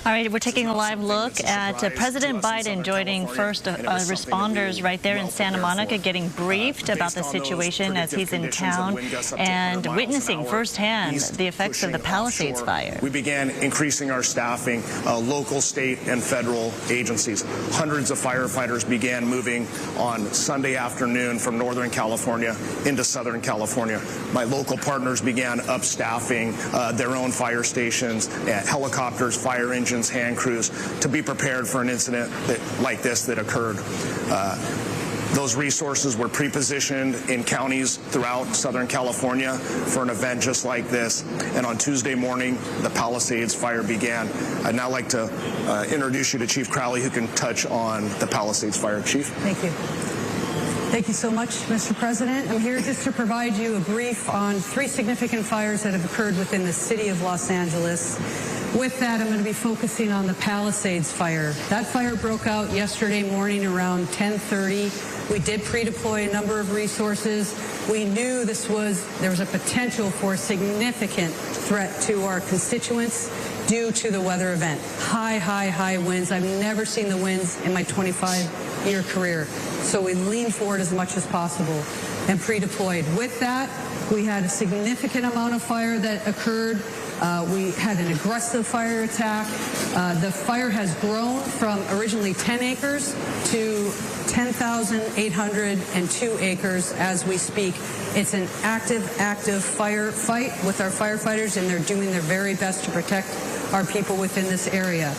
All right, we're taking a live look at President Biden joining first responders right there in Santa Monica, getting briefed about the situation as he's in town and witnessing firsthand the effects of the Palisades Fire. We began increasing our staffing, local, state, and federal agencies. Hundreds of firefighters began moving on Sunday afternoon from Northern California into Southern California. My local partners began upstaffing their own fire stations, helicopters, fire engines, hand crews, to be prepared for an incident like this that occurred. Those resources were pre-positioned in counties throughout Southern California for an event just like this. And on Tuesday morning, the Palisades Fire began. I'd now like to introduce you to Chief Crowley, who can touch on the Palisades Fire. Chief. Thank you. Thank you so much, Mr. President. I'm here just to provide you a brief on 3 significant fires that have occurred within the city of Los Angeles. With that, I'm going to be focusing on the Palisades Fire. That fire broke out yesterday morning around 10:30. We did pre-deploy a number of resources. We knew there was a potential for a significant threat to our constituents due to the weather event. High winds. I've never seen the winds in my 25-year career. So we leaned forward as much as possible and pre-deployed. With that, we had a significant amount of fire that occurred. We had an aggressive fire attack. The fire has grown from originally 10 acres to 10,802 acres as we speak. It's an active firefight with our firefighters, and they're doing their very best to protect our people within this area.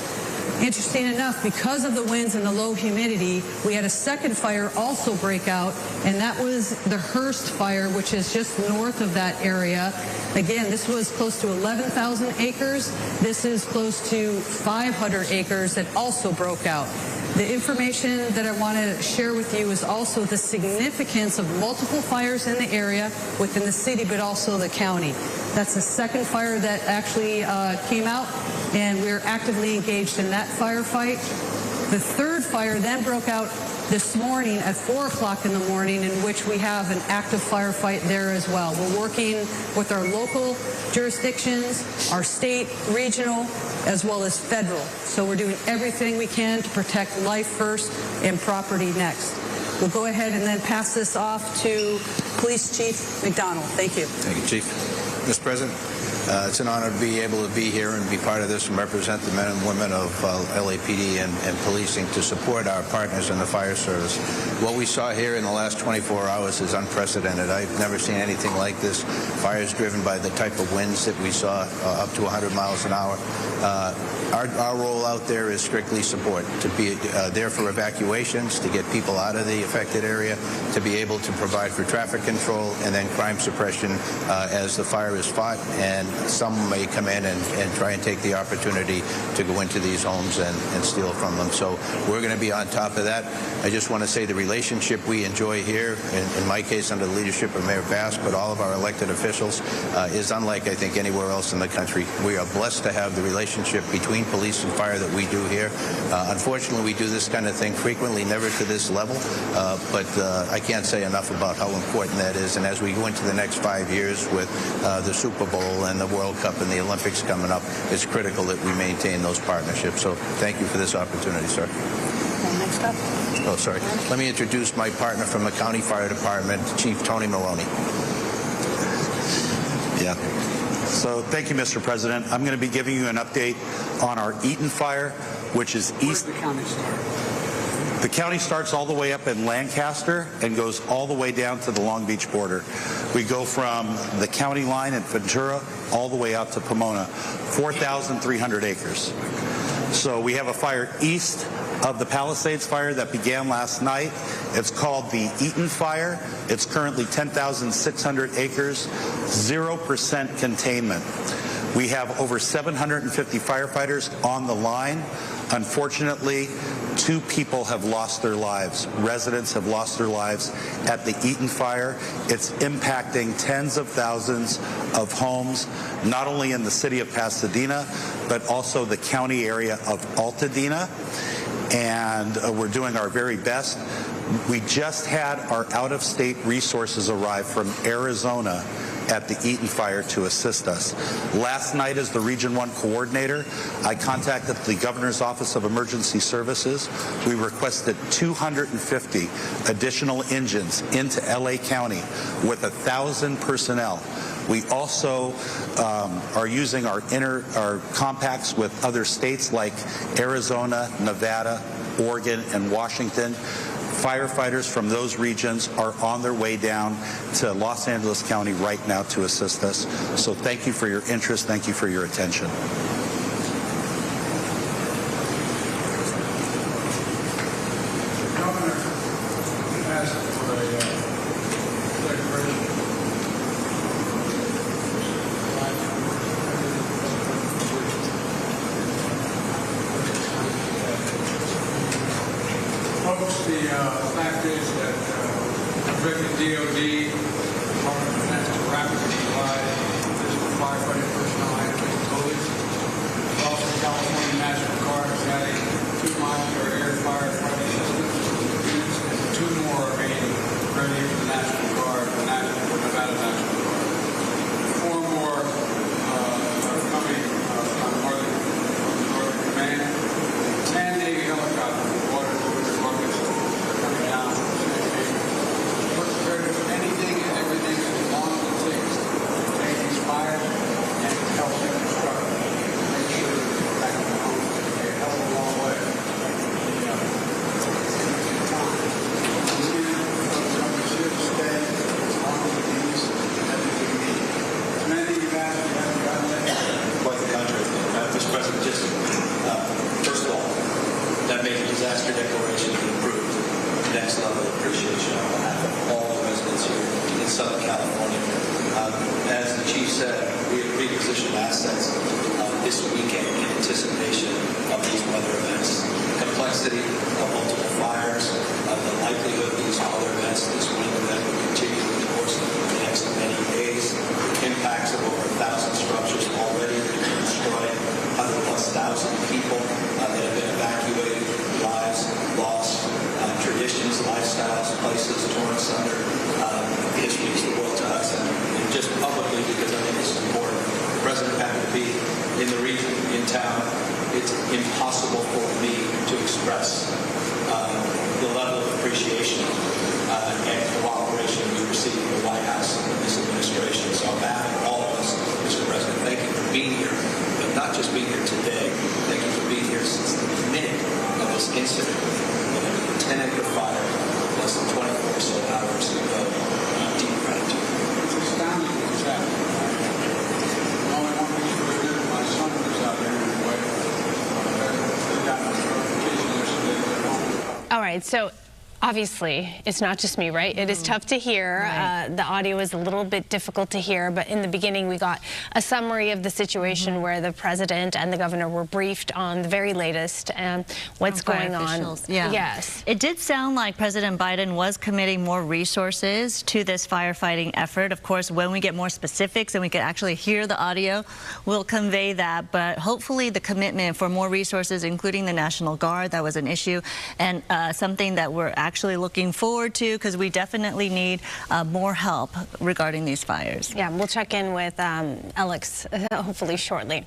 Interesting enough, because of the winds and the low humidity, we had a second fire also break out, and that was the Hurst fire, which is just north of that area. Again, this was close to 11,000 acres. This is close to 500 acres that also broke out. The information that I want to share with you is also the significance of multiple fires in the area within the city, but also the county. That's the second fire that actually came out, and we're actively engaged in that firefight. The third fire then broke out this morning at 4 o'clock in the morning, in which we have an active firefight there as well. We're working with our local jurisdictions, our state, regional, as well as federal. So we're doing everything we can to protect life first and property next. We'll go ahead and then pass this off to Police Chief McDonald. Thank you. Thank you, Chief. Mr. President, it's an honor to be able to be here and be part of this and represent the men and women of LAPD and policing to support our partners in the fire service. What we saw here in the last 24 hours is unprecedented. I've never seen anything like this. Fires driven by the type of winds that we saw, up to 100 miles an hour. Our role out there is strictly support, to be there for evacuations, to get people out of the affected area, to be able to provide for traffic control, and then crime suppression as the fire is fought. And some may come in and try and take the opportunity to go into these homes and steal from them. So we're going to be on top of that. I just want to say the relationship we enjoy here, in my case under the leadership of Mayor Bass, but all of our elected officials, is unlike, I think, anywhere else in the country. We are blessed to have the relationship between police and fire that we do here. Unfortunately, we do this kind of thing frequently, never to this level, but I can't say enough about how important that is. And as we go into the next 5 years with the Super Bowl and the World Cup and the Olympics coming up, it's critical that we maintain those partnerships. So thank you for this opportunity, sir. Next up. Oh, sorry. Let me introduce my partner from the County Fire Department, Chief Tony Maroney. Yeah. So thank you, Mr. President. I'm going to be giving you an update on our Eaton Fire, which is east. Where does the county start? The county starts all the way up in Lancaster and goes all the way down to the Long Beach border. We go from the county line in Ventura all the way out to Pomona, 4,300 acres. So we have a fire east of the Palisades Fire that began last night. It's called the Eaton Fire. It's currently 10,600 acres, 0% containment. We have over 750 firefighters on the line. Unfortunately, 2 people have lost their lives. Residents have lost their lives at the Eaton Fire. It's impacting tens of thousands of homes, not only in the city of Pasadena, but also the county area of Altadena. And we're doing our very best. We just had our out-of-state resources arrive from Arizona at the Eaton Fire to assist us. Last night, as the Region 1 coordinator, I contacted the Governor's Office of Emergency Services. We requested 250 additional engines into LA County with 1,000 personnel. We also are using our compacts with other states like Arizona, Nevada, Oregon, and Washington. Firefighters from those regions are on their way down to Los Angeles County right now to assist us. So thank you for your interest. Thank you for your attention. Governor asked for a declaration. Folks, the fact is that the DOD, Department of Defense, to rapidly provide additional firefighting personnel and capabilities. Also, California National Guard is adding 2 modular air firefighting systems units and 2 more are being ready for the National Guard, the Nevada National Guard. 4 more are coming from Northern Command. 10 Navy helicopters, water departments are coming down. We're prepared to do anything and everything as long as it takes to take these fires and help them construct. Make sure that they're back in the home. They hell of a long way. We're here to stay as long as it needs everything we need. Many of you guys haven't gotten that. Quite the contrary. Mr. President, just first of all, that major disaster declaration is approved. Next level of appreciation on behalf of all the residents here in Southern California. As the Chief said, we have repositioned assets this weekend in anticipation of these weather events. Complexity of multiple fires, the likelihood of these other events, this wind event will continue in the course of the next many days. Impacts of over 1,000 structures already destroyed, 100,000+ people that have been evacuated, lives lost, traditions, lifestyles, places torn asunder. History is the world to us, and just publicly, because I think it's important. The President happened to be in the region, in town. It's impossible for me to express the level of appreciation and cooperation we receive from the White House and this administration. So on behalf of all of us, Mr. President, thank you for being here, but not just being here today. Thank you for being here since the minute of this incident, when there was a 10-acre fire less than 24 or so hours ago. Deep gratitude. It's astounding what's happening. The only one thing for good, my son was out there anyway. They got notification yesterday they're home. All right, so obviously, it's not just me, right? It is tough to hear. Right. The audio is a little bit difficult to hear, but in the beginning, we got a summary of the situation where the president and the governor were briefed on the very latest and what's going on. Yeah. Yes. It did sound like President Biden was committing more resources to this firefighting effort. Of course, when we get more specifics and we can actually hear the audio, we'll convey that. But hopefully the commitment for more resources, including the National Guard, that was an issue, and something that we're actually looking forward to, because we definitely need more help regarding these fires. Yeah, we'll check in with Alex hopefully shortly.